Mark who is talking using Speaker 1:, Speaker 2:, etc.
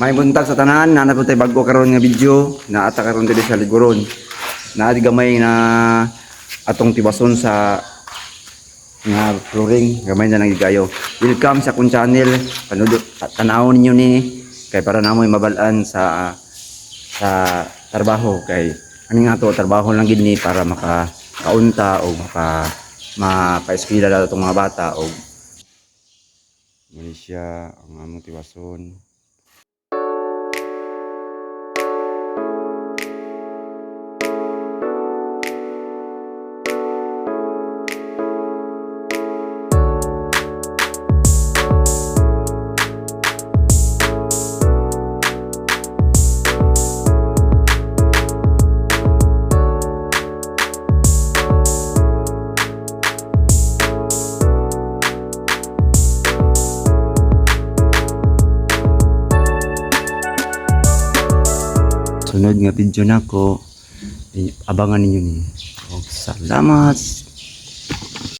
Speaker 1: May buntag sa tanan, na napunta bago karon nga video, na ata karon diri sa liguron. Na di gamay na atong tibason sa nga flooring, gamay na lang gigayo. Welcome sa akong channel. Panudot tanawon ninyo ni kay para namoy mabalaan sa trabaho kay ani nga to trabaho lang gid ni para makaunta o mapa-eskwela daw itong mga bata o Malaysia ang among tiwason. Sunod nga video nako, abangan ninyo ni. Salamat.